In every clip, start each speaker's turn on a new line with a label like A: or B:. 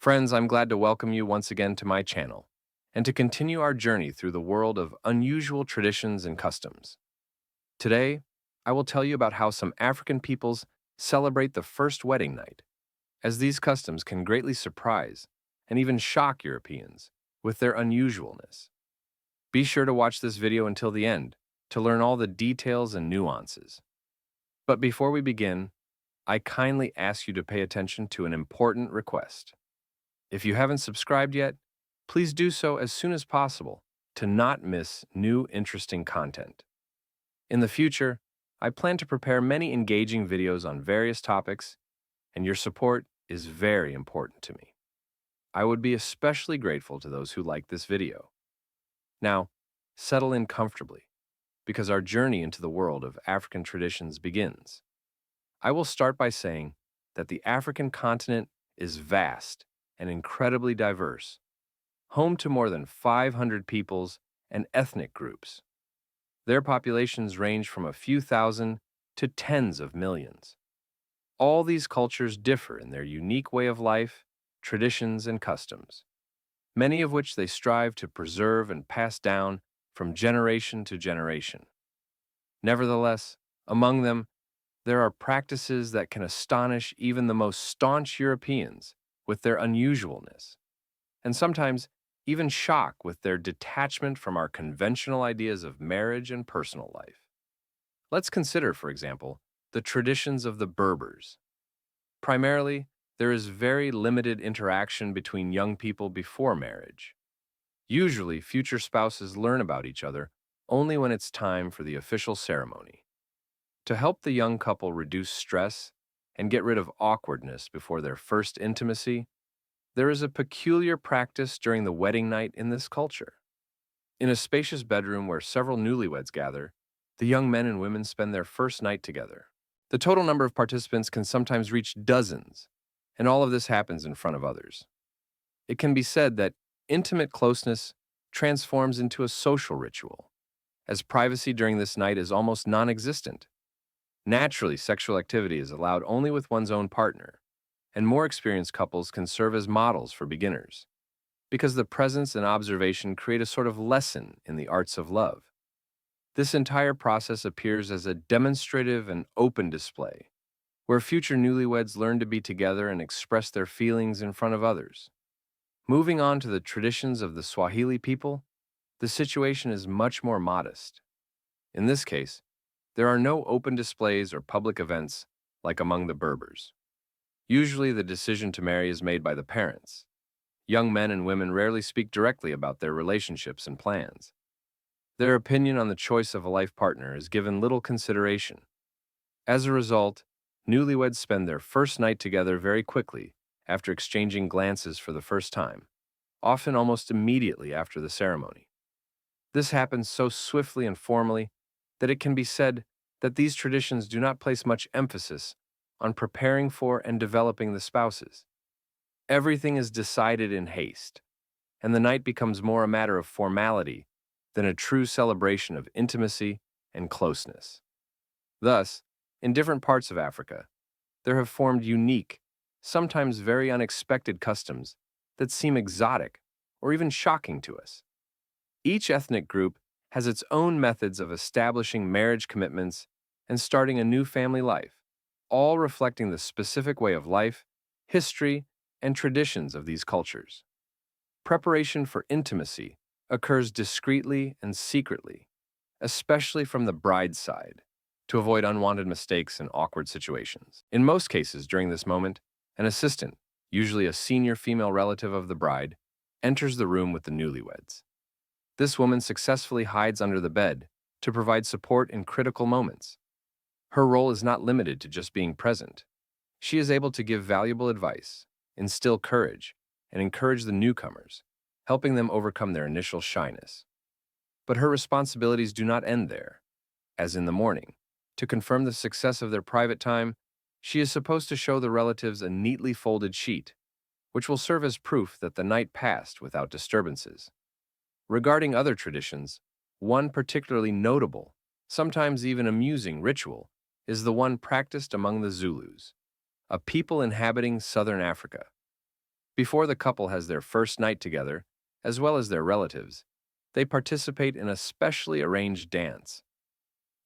A: Friends, I'm glad to welcome you once again to my channel and to continue our journey through the world of unusual traditions and customs. Today, I will tell you about how some African peoples celebrate the first wedding night, as these customs can greatly surprise and even shock Europeans with their unusualness. Be sure to watch this video until the end to learn all the details and nuances. But before we begin, I kindly ask you to pay attention to an important request. If you haven't subscribed yet, please do so as soon as possible to not miss new interesting content. In the future, I plan to prepare many engaging videos on various topics, and your support is very important to me. I would be especially grateful to those who like this video. Now, settle in comfortably, because our journey into the world of African traditions begins. I will start by saying that the African continent is vast and incredibly diverse, home to more than 500 peoples and ethnic groups. Their populations range from a few thousand to tens of millions. All these cultures differ in their unique way of life, traditions, and customs, many of which they strive to preserve and pass down from generation to generation. Nevertheless, among them, there are practices that can astonish even the most staunch Europeans with their unusualness, and sometimes even shock with their detachment from our conventional ideas of marriage and personal life. Let's consider, for example, the traditions of the Berbers. Primarily, there is very limited interaction between young people before marriage. Usually, future spouses learn about each other only when it's time for the official ceremony. To help the young couple reduce stress and get rid of awkwardness before their first intimacy, there is a peculiar practice during the wedding night in this culture. In a spacious bedroom where several newlyweds gather, the young men and women spend their first night together. The total number of participants can sometimes reach dozens, and all of this happens in front of others. It can be said that intimate closeness transforms into a social ritual, as privacy during this night is almost non-existent. Naturally, sexual activity is allowed only with one's own partner, and more experienced couples can serve as models for beginners, because the presence and observation create a sort of lesson in the arts of love. This entire process appears as a demonstrative and open display, where future newlyweds learn to be together and express their feelings in front of others. Moving on to the traditions of the Swahili people, the situation is much more modest. In this case, there are no open displays or public events like among the Berbers. Usually, the decision to marry is made by the parents. Young men and women rarely speak directly about their relationships and plans. Their opinion on the choice of a life partner is given little consideration. As a result, newlyweds spend their first night together very quickly after exchanging glances for the first time, often almost immediately after the ceremony. This happens so swiftly and formally that it can be said that these traditions do not place much emphasis on preparing for and developing the spouses. Everything is decided in haste, and the night becomes more a matter of formality than a true celebration of intimacy and closeness. Thus, in different parts of Africa, there have formed unique, sometimes very unexpected customs that seem exotic or even shocking to us. Each ethnic group has its own methods of establishing marriage commitments and starting a new family life, all reflecting the specific way of life, history, and traditions of these cultures. Preparation for intimacy occurs discreetly and secretly, especially from the bride's side, to avoid unwanted mistakes and awkward situations. In most cases during this moment, an assistant, usually a senior female relative of the bride, enters the room with the newlyweds. This woman successfully hides under the bed to provide support in critical moments. Her role is not limited to just being present. She is able to give valuable advice, instill courage, and encourage the newcomers, helping them overcome their initial shyness. But her responsibilities do not end there. As in the morning, to confirm the success of their private time, she is supposed to show the relatives a neatly folded sheet, which will serve as proof that the night passed without disturbances. Regarding other traditions, one particularly notable, sometimes even amusing ritual is the one practiced among the Zulus, a people inhabiting southern Africa. Before the couple has their first night together, as well as their relatives, they participate in a specially arranged dance.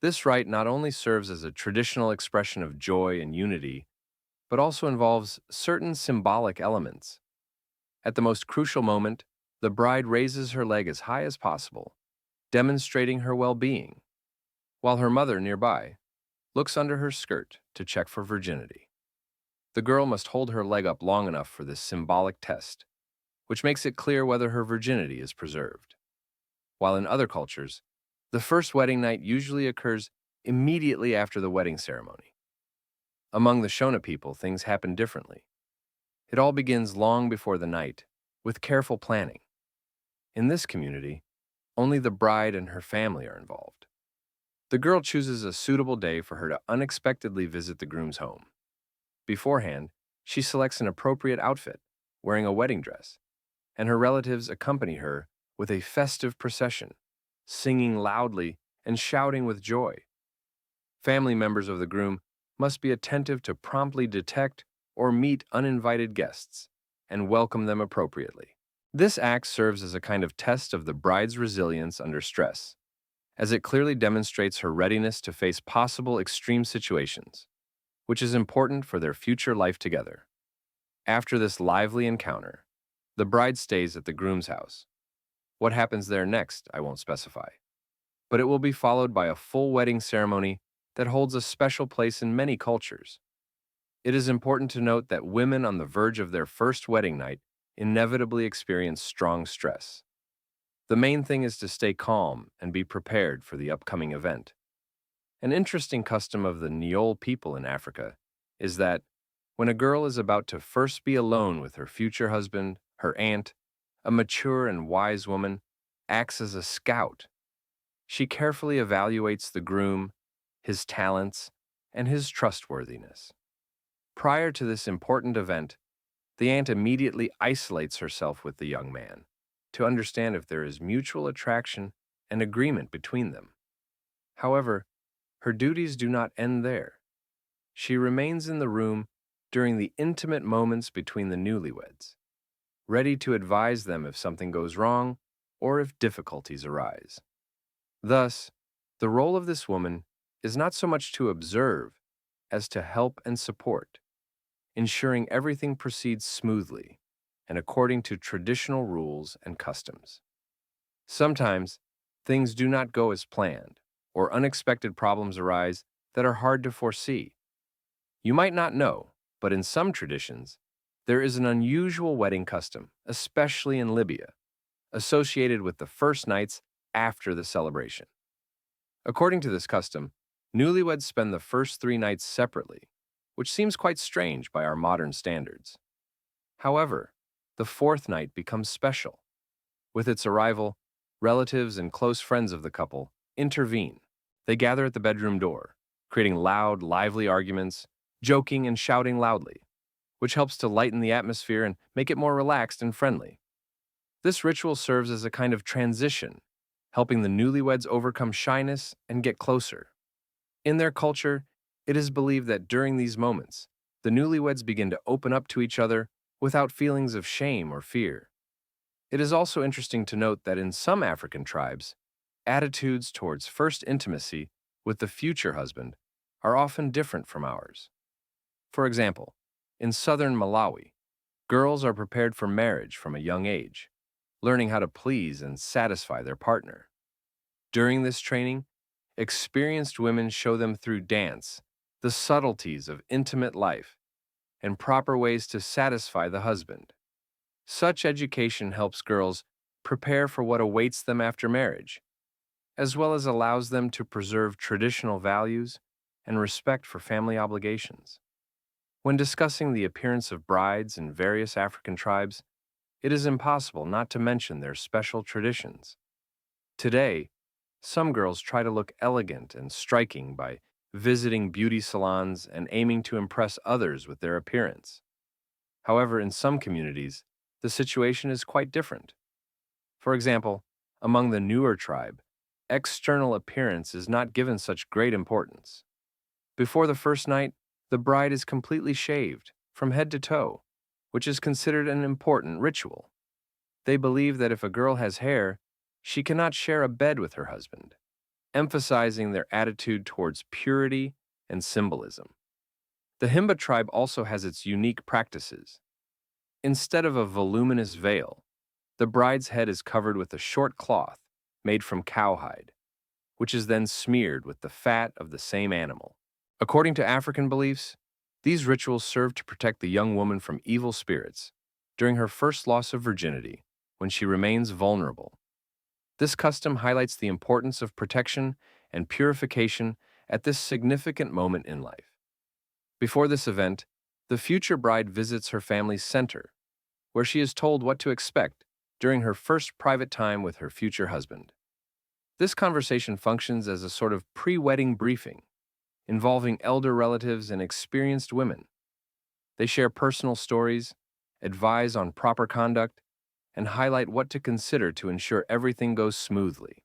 A: This rite not only serves as a traditional expression of joy and unity, but also involves certain symbolic elements. At the most crucial moment, the bride raises her leg as high as possible, demonstrating her well-being, while her mother nearby looks under her skirt to check for virginity. The girl must hold her leg up long enough for this symbolic test, which makes it clear whether her virginity is preserved. While in other cultures, the first wedding night usually occurs immediately after the wedding ceremony. Among the Shona people, things happen differently. It all begins long before the night, with careful planning. In this community, only the bride and her family are involved. The girl chooses a suitable day for her to unexpectedly visit the groom's home. Beforehand, she selects an appropriate outfit, wearing a wedding dress, and her relatives accompany her with a festive procession, singing loudly and shouting with joy. Family members of the groom must be attentive to promptly detect or meet uninvited guests and welcome them appropriately. This act serves as a kind of test of the bride's resilience under stress, as it clearly demonstrates her readiness to face possible extreme situations, which is important for their future life together. After this lively encounter, the bride stays at the groom's house. What happens there next, I won't specify, but it will be followed by a full wedding ceremony that holds a special place in many cultures. It is important to note that women on the verge of their first wedding night inevitably experience strong stress. The main thing is to stay calm and be prepared for the upcoming event. An interesting custom of the Neol people in Africa is that when a girl is about to first be alone with her future husband, her aunt, a mature and wise woman, acts as a scout. She carefully evaluates the groom, his talents, and his trustworthiness. Prior to this important event, the aunt immediately isolates herself with the young man to understand if there is mutual attraction and agreement between them. However, her duties do not end there. She remains in the room during the intimate moments between the newlyweds, ready to advise them if something goes wrong or if difficulties arise. Thus, the role of this woman is not so much to observe as to help and support, ensuring everything proceeds smoothly and according to traditional rules and customs. Sometimes, things do not go as planned, or unexpected problems arise that are hard to foresee. You might not know, but in some traditions, there is an unusual wedding custom, especially in Libya, associated with the first nights after the celebration. According to this custom, newlyweds spend the first 3 nights separately, which seems quite strange by our modern standards. However, the 4th night becomes special. With its arrival, relatives and close friends of the couple intervene. They gather at the bedroom door, creating loud, lively arguments, joking and shouting loudly, which helps to lighten the atmosphere and make it more relaxed and friendly. This ritual serves as a kind of transition, helping the newlyweds overcome shyness and get closer. In their culture, it is believed that during these moments, the newlyweds begin to open up to each other without feelings of shame or fear. It is also interesting to note that in some African tribes, attitudes towards first intimacy with the future husband are often different from ours. For example, in southern Malawi, girls are prepared for marriage from a young age, learning how to please and satisfy their partner. During this training, experienced women show them through dance the subtleties of intimate life and proper ways to satisfy the husband. Such education helps girls prepare for what awaits them after marriage, as well as allows them to preserve traditional values and respect for family obligations. When discussing the appearance of brides in various African tribes, it is impossible not to mention their special traditions. Today, some girls try to look elegant and striking by visiting beauty salons and aiming to impress others with their appearance. However, in some communities, the situation is quite different. For example, among the newer tribe, external appearance is not given such great importance. Before the first night, the bride is completely shaved, from head to toe, which is considered an important ritual. They believe that if a girl has hair, she cannot share a bed with her husband, emphasizing their attitude towards purity and symbolism. The Himba tribe also has its unique practices. Instead of a voluminous veil, the bride's head is covered with a short cloth made from cowhide, which is then smeared with the fat of the same animal. According to African beliefs, these rituals serve to protect the young woman from evil spirits during her first loss of virginity, when she remains vulnerable. This custom highlights the importance of protection and purification at this significant moment in life. Before this event, the future bride visits her family's center, where she is told what to expect during her first private time with her future husband. This conversation functions as a sort of pre-wedding briefing, involving elder relatives and experienced women. They share personal stories, advise on proper conduct, and highlight what to consider to ensure everything goes smoothly.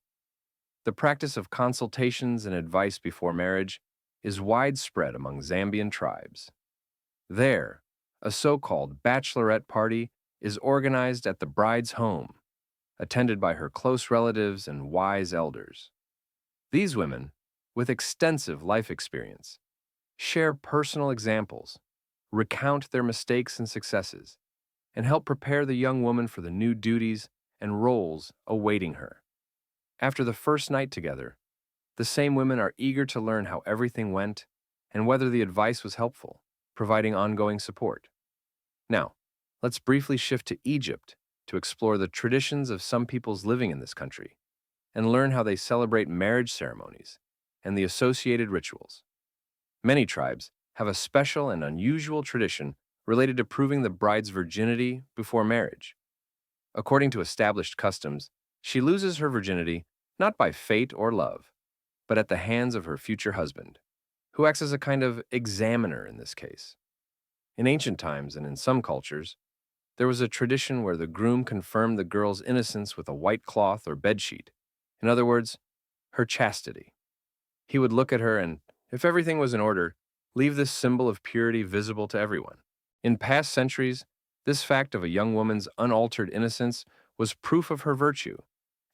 A: The practice of consultations and advice before marriage is widespread among Zambian tribes. There, a so-called bachelorette party is organized at the bride's home, attended by her close relatives and wise elders. These women, with extensive life experience, share personal examples, recount their mistakes and successes, and help prepare the young woman for the new duties and roles awaiting her. After the first night together, the same women are eager to learn how everything went and whether the advice was helpful, providing ongoing support. Now, let's briefly shift to Egypt to explore the traditions of some peoples living in this country and learn how they celebrate marriage ceremonies and the associated rituals. Many tribes have a special and unusual tradition related to proving the bride's virginity before marriage. According to established customs, she loses her virginity not by fate or love, but at the hands of her future husband, who acts as a kind of examiner in this case. In ancient times and in some cultures, there was a tradition where the groom confirmed the girl's innocence with a white cloth or bedsheet. In other words, her chastity. He would look at her and, if everything was in order, leave this symbol of purity visible to everyone. In past centuries, this fact of a young woman's unaltered innocence was proof of her virtue,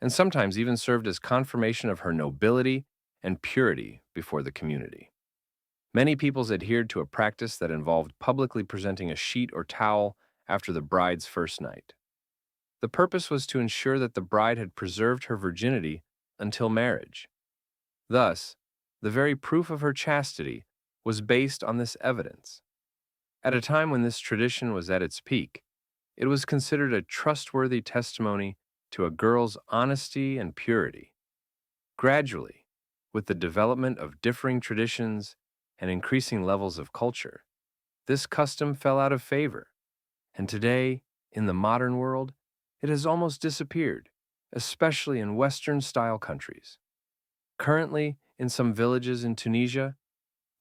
A: and sometimes even served as confirmation of her nobility and purity before the community. Many peoples adhered to a practice that involved publicly presenting a sheet or towel after the bride's first night. The purpose was to ensure that the bride had preserved her virginity until marriage. Thus, the very proof of her chastity was based on this evidence. At a time when this tradition was at its peak, it was considered a trustworthy testimony to a girl's honesty and purity. Gradually, with the development of differing traditions and increasing levels of culture, this custom fell out of favor, and today, in the modern world, it has almost disappeared, especially in Western-style countries. Currently, in some villages in Tunisia,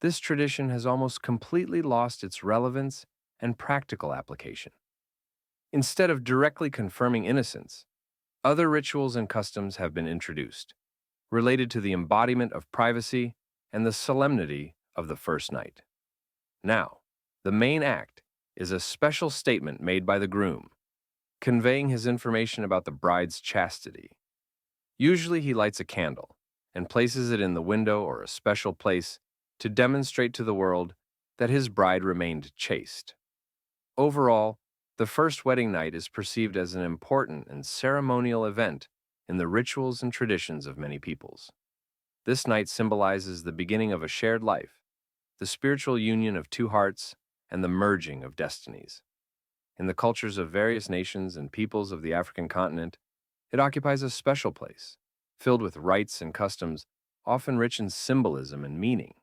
A: this tradition has almost completely lost its relevance and practical application. Instead of directly confirming innocence, other rituals and customs have been introduced, related to the embodiment of privacy and the solemnity of the first night. Now, the main act is a special statement made by the groom, conveying his information about the bride's chastity. Usually he lights a candle and places it in the window or a special place to demonstrate to the world that his bride remained chaste. Overall, the first wedding night is perceived as an important and ceremonial event in the rituals and traditions of many peoples. This night symbolizes the beginning of a shared life, the spiritual union of two hearts, and the merging of destinies. In the cultures of various nations and peoples of the African continent, it occupies a special place, filled with rites and customs, often rich in symbolism and meaning.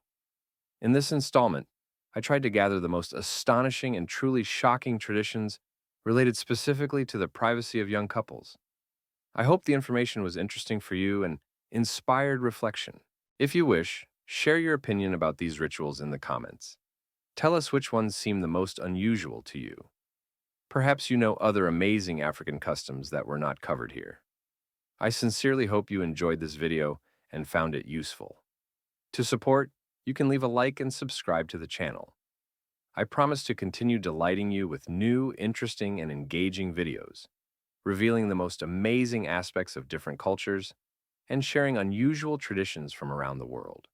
A: In this installment, I tried to gather the most astonishing and truly shocking traditions related specifically to the privacy of young couples. I hope the information was interesting for you and inspired reflection. If you wish, share your opinion about these rituals in the comments. Tell us which ones seem the most unusual to you. Perhaps you know other amazing African customs that were not covered here. I sincerely hope you enjoyed this video and found it useful. To support, you can leave a like and subscribe to the channel. I promise to continue delighting you with new, interesting, and engaging videos, revealing the most amazing aspects of different cultures and sharing unusual traditions from around the world.